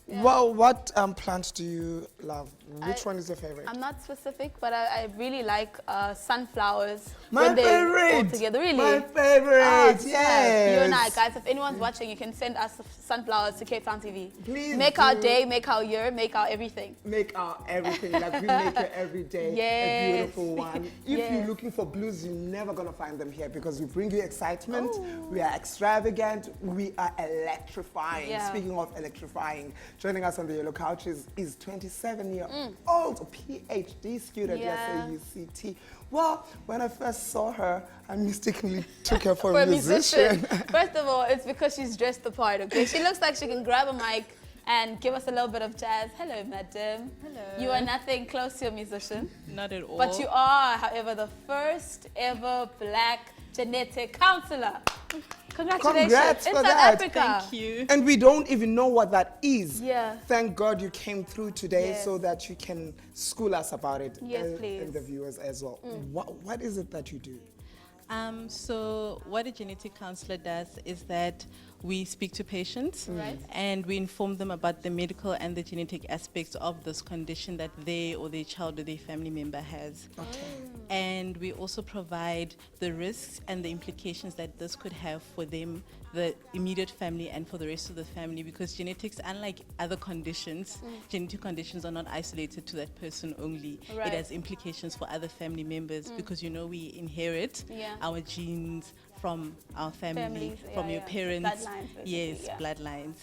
Well, what plants do you love? Which one is your favorite? I'm not specific, but I really like sunflowers. My when they're all favorite! together. Really? My favorite, yes! You and I, guys, if anyone's watching, you can send us sunflowers to Cape Town TV. Please make our day, make our year, make our everything. Make our everything, like we make it every day, a beautiful one. If you're looking for blues, you're never gonna find them here because we bring you excitement, we are extravagant, we are electrifying. Speaking of electrifying, joining us on the Yellow Couch is 27-year-old PhD student at UCT. Well, when I first saw her, I mistakenly took her for a musician. First of all, it's because she's dressed the part, okay? She looks like she can grab a mic and give us a little bit of jazz. Hello, madam. Hello. You are nothing close to a musician. Not at all. But you are, however, the first ever black genetic counsellor. Congratulations. Congrats in for South that. Africa. Thank you. And we don't even know what that is. Yeah. Thank God you came through today so that you can school us about it. Yes, please. And the viewers as well. What is it that you do? So what a genetic counselor does is that we speak to patients and we inform them about the medical and the genetic aspects of this condition that they or their child or their family member has. Okay. And we also provide the risks and the implications that this could have for them, the immediate family, and for the rest of the family, because genetics, unlike other conditions, genetic conditions are not isolated to that person only. It has implications for other family members because, you know, we inherit our genes from our family, from your parents. Bloodlines, bloodlines.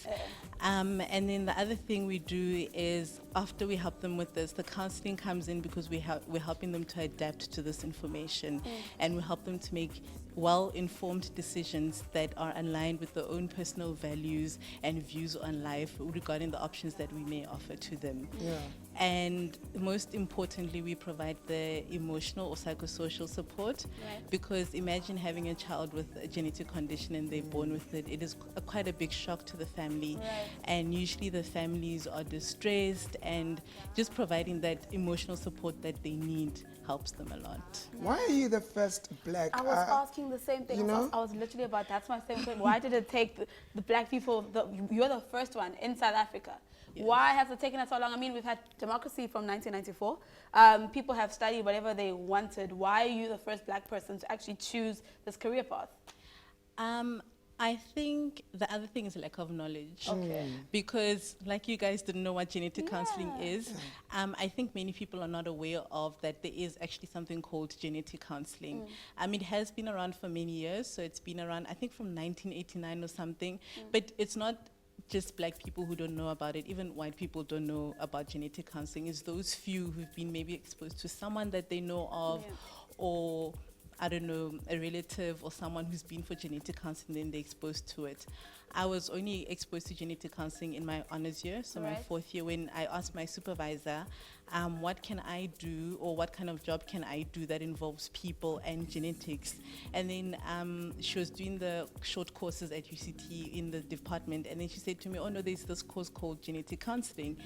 And then the other thing we do is after we help them with this, the counseling comes in because we're helping them to adapt to this information and we help them to make well-informed decisions that are aligned with their own personal values and views on life regarding the options that we may offer to them. And most importantly, we provide the emotional or psychosocial support because imagine having a child with a genetic condition and they're born with it. It is quite a big shock to the family. And usually the families are distressed, and just providing that emotional support that they need helps them a lot. Why are you the first black? I was asking the same thing. You know? I was literally about, that's my same thing. Why did it take the black people, you're the first one in South Africa. Why has it taken us so long? I mean, we've had democracy from 1994. People have studied whatever they wanted. Why are you the first black person to actually choose this career path? I think the other thing is lack of knowledge. Because like you guys didn't know what genetic counseling is, I think many people are not aware of that there is actually something called genetic counseling. It has been around for many years, so it's been around, I think, from 1989 or something, but it's not just black people who don't know about it. Even white people don't know about genetic counseling. It's those few who've been maybe exposed to someone that they know of, or I don't know, a relative or someone who's been for genetic counseling, then they're exposed to it. I was only exposed to genetic counseling in my honors year, so my fourth year, when I asked my supervisor, what can I do, or what kind of job can I do that involves people and genetics? And then she was doing the short courses at UCT in the department, and then she said to me, oh no, there's this course called genetic counseling.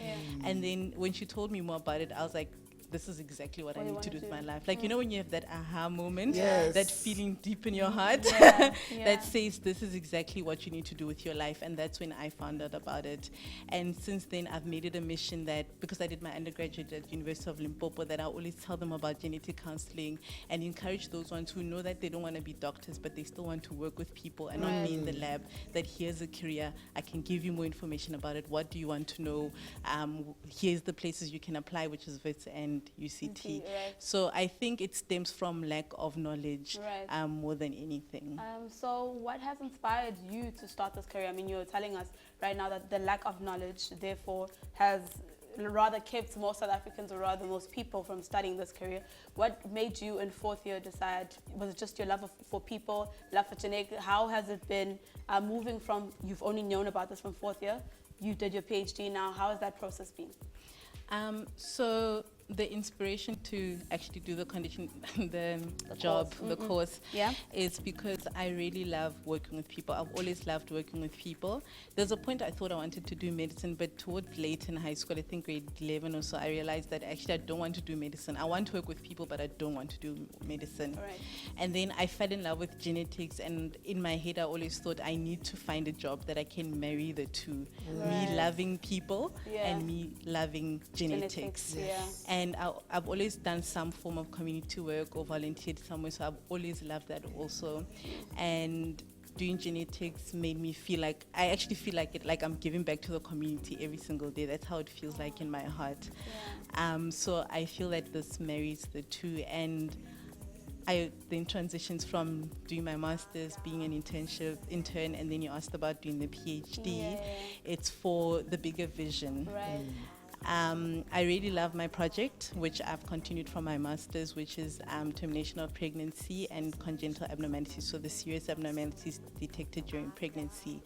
And then when she told me more about it, I was like, this is exactly what I need to do with my life. Like, you know, when you have that aha moment, that feeling deep in your heart that says this is exactly what you need to do with your life. And that's when I found out about it. And since then, I've made it a mission that, because I did my undergraduate at University of Limpopo, that I always tell them about genetic counseling and encourage those ones who know that they don't want to be doctors, but they still want to work with people and not be in the lab, that here's a career. I can give you more information about it. What do you want to know? Here's the places you can apply, which is WITS and UCT. So I think it stems from lack of knowledge more than anything. So what has inspired you to start this career? I mean, you're telling us right now that the lack of knowledge, therefore, has rather kept most South Africans, or rather most people, from studying this career. What made you in fourth year decide? Was it just your love for people, love for genetic? How has it been moving from, you've only known about this from fourth year, you did your PhD now, how has that process been? So the inspiration to actually do the the course, is because I really love working with people. I've always loved working with people. There's a point I thought I wanted to do medicine, but towards late in high school, I think grade 11 or so, I realized that actually I don't want to do medicine. I want to work with people, but I don't want to do medicine. Right. And then I fell in love with genetics, and in my head I always thought I need to find a job that I can marry the two. Right. Me loving people and me loving genetics. And I've always done some form of community work or volunteered somewhere, so I've always loved that also. And doing genetics made me feel like, I actually feel like I'm giving back to the community every single day. That's how it feels like in my heart. So I feel that this marries the two, and I then transitions from doing my master's, being an intern, and then you asked about doing the PhD. It's for the bigger vision. Right. I really love my project, which I've continued from my master's, which is termination of pregnancy and congenital abnormalities, so the serious abnormalities detected during pregnancy.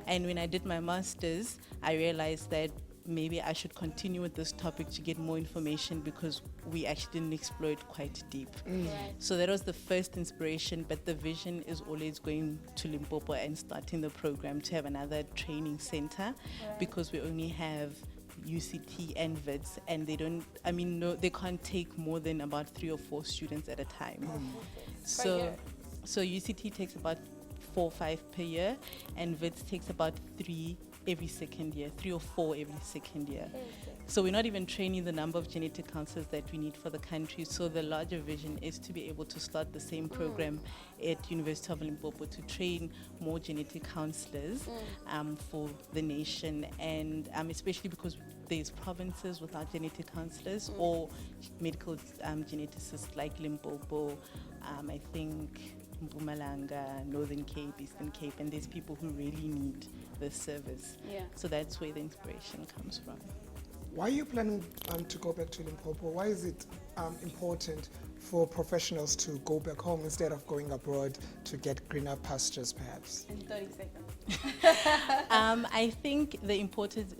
And when I did my master's, I realized that maybe I should continue with this topic to get more information, because we actually didn't explore it quite deep. So that was the first inspiration, but the vision is always going to Limpopo and starting the program to have another training center, because we only have UCT and VITS, and they can't take more than about 3 or 4 students at a time. So UCT takes about 4 or 5 per year, and VITS takes about 3 every second year, 3 or 4 every second year. So we're not even training the number of genetic counselors that we need for the country. So the larger vision is to be able to start the same program at University of Limpopo to train more genetic counselors for the nation, and especially because there's provinces without genetic counselors or medical geneticists like Limpopo, I think Mpumalanga, Northern Cape, Eastern Cape, and there's people who really need this service. So that's where the inspiration comes from. Why are you planning to go back to Limpopo? Why is it important for professionals to go back home instead of going abroad to get greener pastures, perhaps? In 30 seconds. I think the importance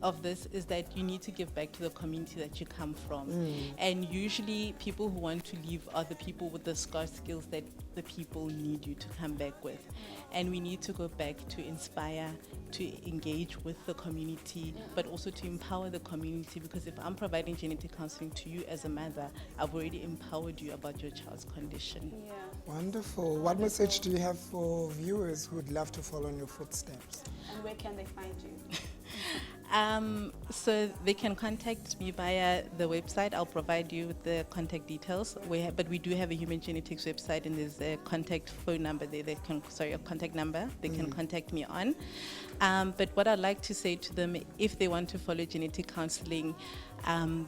of this is that you need to give back to the community that you come from. And usually people who want to leave are the people with the scarce skills that the people need you to come back with. And we need to go back to inspire, to engage with the community, but also to empower the community, because if I'm providing genetic counseling to you as a mother, I've already empowered you about your child's condition. Wonderful. What message do you have for viewers who would love to follow in your footsteps? And where can they find you? So they can contact me via the website. I'll provide you with the contact details. But we do have a human genetics website, and there's a contact phone number there. A contact number they can contact me on. But what I'd like to say to them, if they want to follow genetic counseling,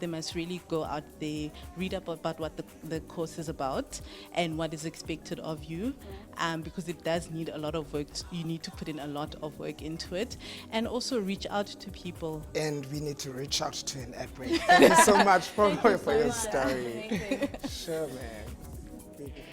they must really go out there, read up about what the course is about and what is expected of you, because it does need a lot of work. You need to put in a lot of work into it, and also reach out to people. And we need to reach out to an ad break. Thank you so much for your story. Sure, man.